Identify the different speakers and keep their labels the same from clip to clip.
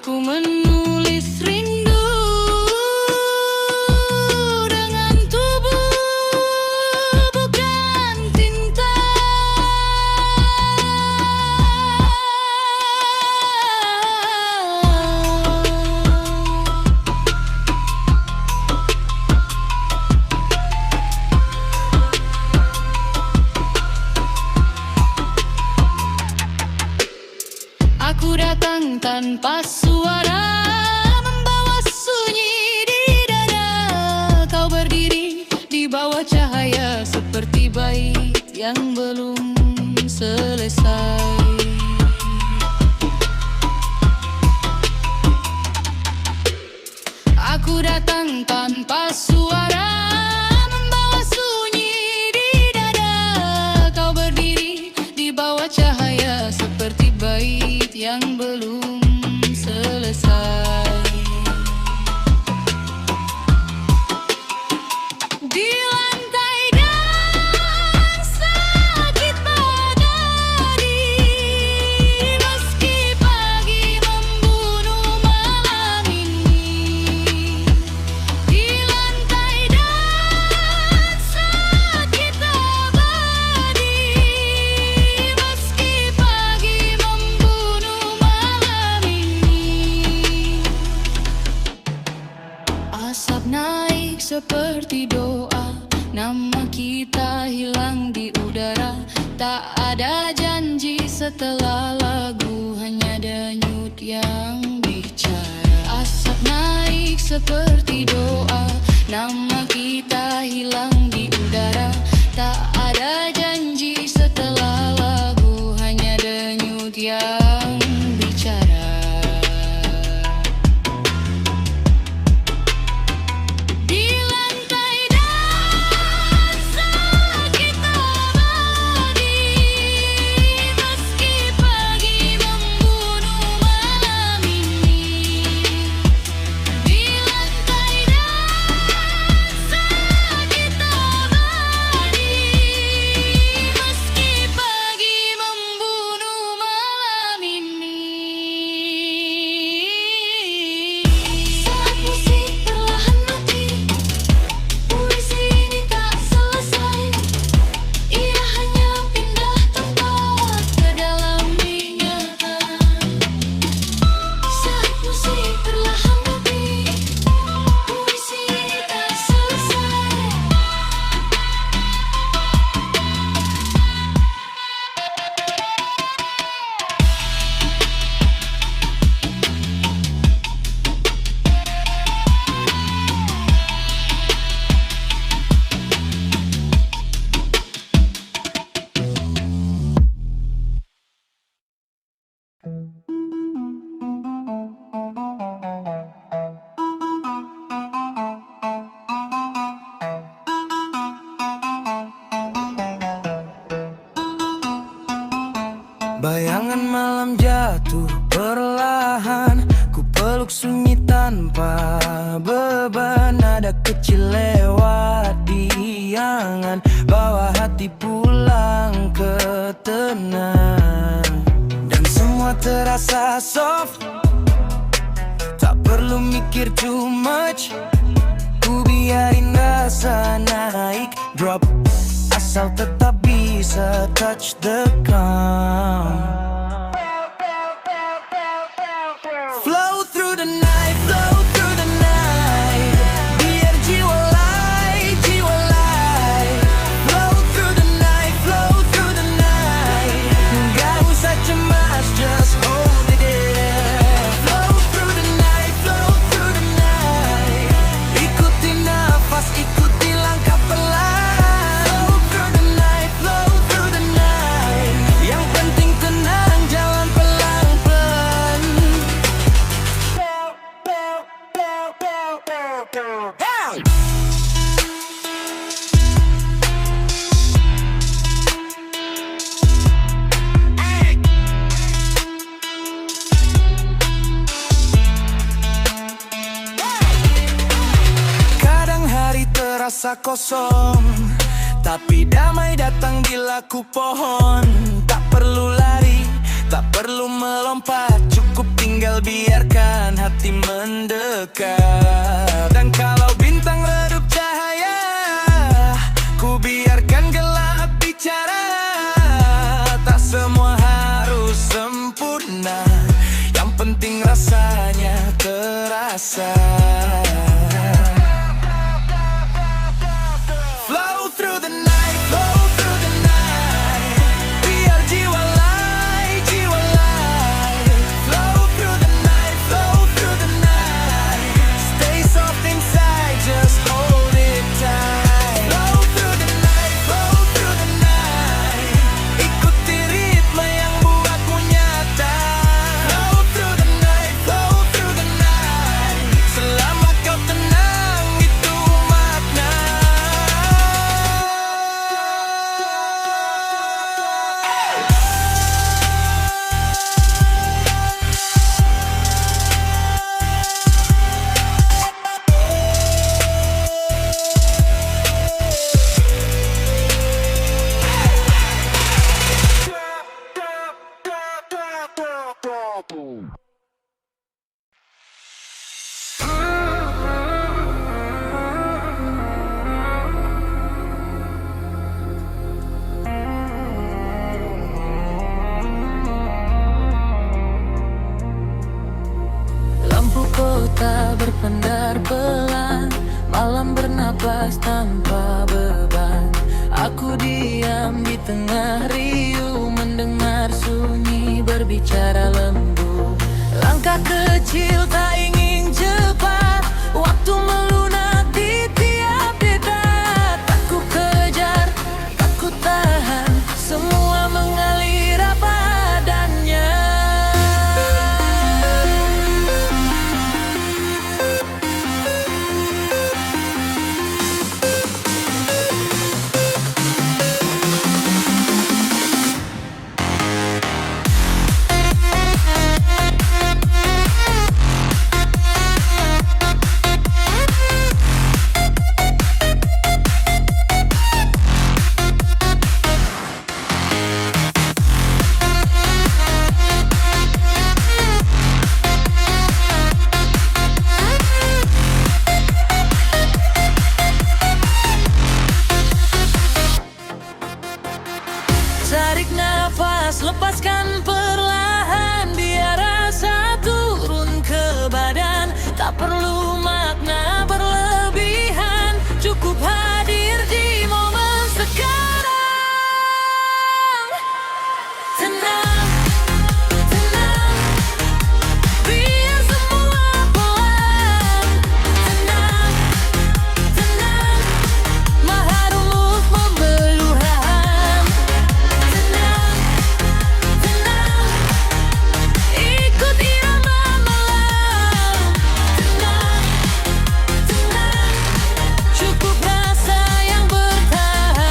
Speaker 1: Aku menulis rindu dengan tubuh, bukan tinta. Aku datang tanpa suara, membawa sunyi di dada. Kau berdiri di bawah cahaya seperti bait yang belum selesai. Aku datang tanpa suara, membawa sunyi di dada. Kau berdiri di bawah cahaya seperti bait yang belum selesai. Di lantai dan sakit pada diri, meski pagi membunuh malam ini. Di lantai dan sakit abadi, meski pagi membunuh malam ini. Asap naik seperti doa, nama kita hilang di udara. Tak ada janji setelah lagu, hanya denyut yang bicara. Asap naik seperti doa, nama kita hilang di udara. Tak ada janji setelah lagu, hanya denyut yang bicara. Di lantai dan sakit abadi, meski pagi membunuh malam ini. Di lantai dan sakit abadi, meski pagi membunuh malam ini. Saat musik perlahan mati, puisi ini tak selesai. Ia hanya pindah tempat ke dalam ingatan. Saat musik perlahan mati, puisi ini tak selesai.
Speaker 2: Bayangan malam jatuh perlahan, ku peluk sunyi tanpa beban. Nada kecil lewat di angan, bawa hati pulang ke tenang. Dan semua terasa soft, tak perlu mikir too much. Ku biarin rasa naik, drop, asal tetap bisa touch the ground. Flow through the night, flow through the night. Biar jiwa light, jiwa light. Flow through the night, flow through the night. Gak usah cemas, just hold it there. Flow through the night, flow through the night. Ikuti nafas, ikuti langkah pelan. Flow through the night, flow through the night. Yang penting tenang, jalan pelan-pelan. Hey! Kadang hari terasa kosong, tapi damai datang di laku pohon. Tak perlu lari, tak perlu melompat, cukup tinggal biarkan hati mendekat. Dan kalau bintang redup cahaya, ku biarkan gelap bicara. Tak semua harus sempurna, yang penting rasanya terasa. Flow through the night, flow through the night. Biar jiwa light, jiwa light. Flow through the night, flow through the night. Stay soft inside, just hold it tight. Flow through the night, flow through the night. Ikuti ritme yang buatmu nyata. Flow through the night, flow through the night. Selama kau tenang, itu makna. Lampu kota berpendar pelan, malam bernapas tanpa beban. Aku diam di tengah riuh, mendengar sunyi berbicara lembut. Langkah kecil tak ingin cepat, waktu melunak di tiap detak. Tak ku kejar, tak ku tahan, semua mengalir apa adanya. Tarik nafas, lepaskan perlahan, biar rasa turun ke badan. Tak perlu makna berlebihan, cukup hadir di momen sekarang. Tenang, tenang, biar semua pelan. Tenang, tenang, maharuluk membeluhan. Tenang, tenang, ikut irama malam. Tenang, tenang, cukup rasa yang bertahan.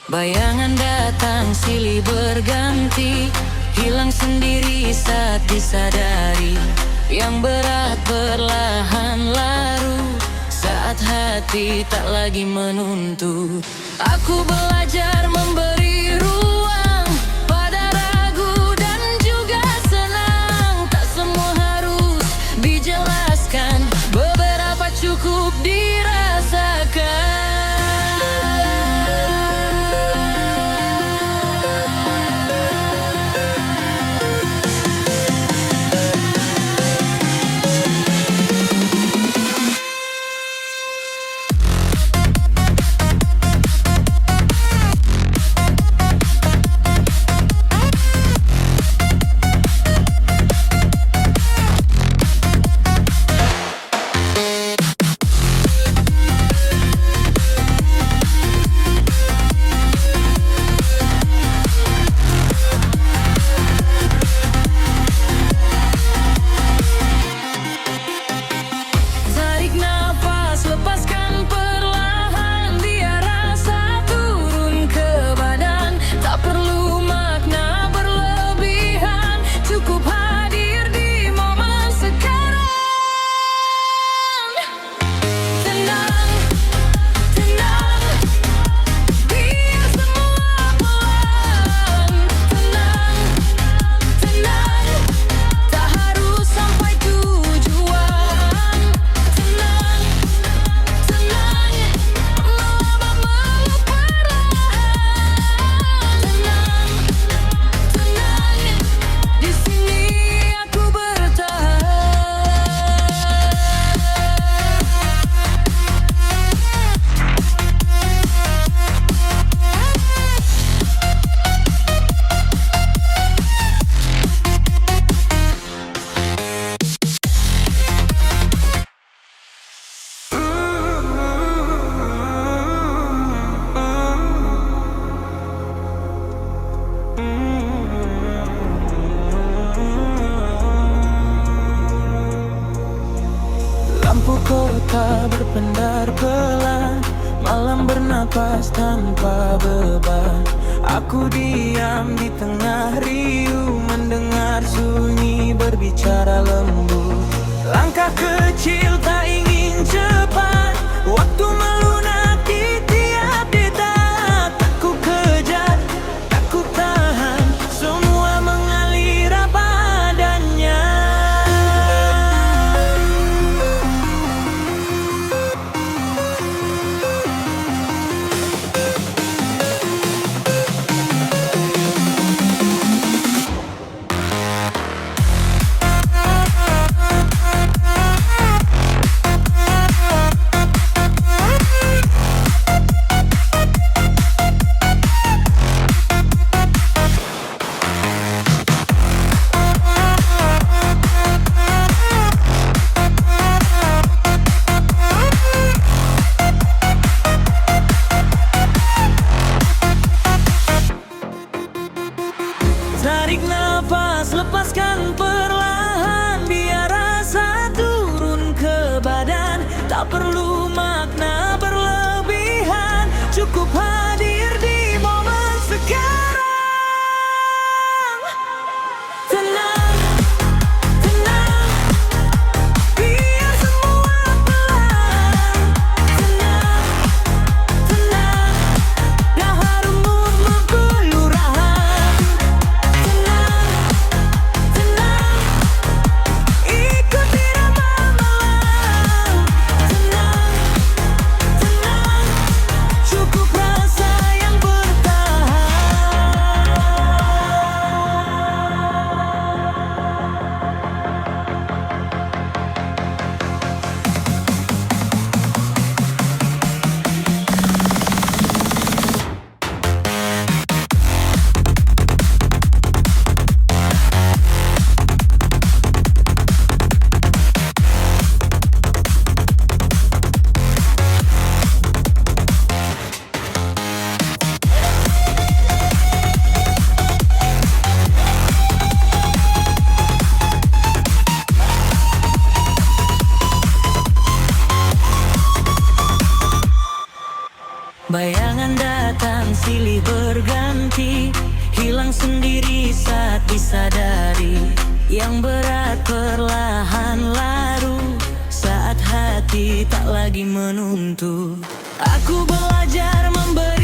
Speaker 2: Bayangan datang silih berganti, hilang sendiri saat disadari. Yang berat perlahan larut, saat hati tak lagi menuntut. Aku belajar memberi ruang pada ragu dan juga senang. Tak semua harus dijelaskan, beberapa cukup dirasakan. Lampu kota berpendar pelan, malam bernapas tanpa beban. Aku diam di tengah riuh, mendengar sunyi berbicara lembut. Langkah kecil tak ingin cepat, waktu melunaki tiap detak. Tak ku kejar, tak ku tahan, semua mengalir apa adanya. Tarik nafas, lepaskan perlahan, biar rasa turun ke badan. Tak perlu makna berlebihan, cukup hadir di momen sekarang. Tenang, tenang, biar semua pelan. Tenang, tenang, dah harummu kelurahan. Tenang, ikuti irama malam. Tenang, cukup rasa yang bertahan. Bayangan datang silih berganti, hilang sendiri saat disadari. Yang berat perlahan laru, saat hati tak lagi menuntut. Aku belajar memberi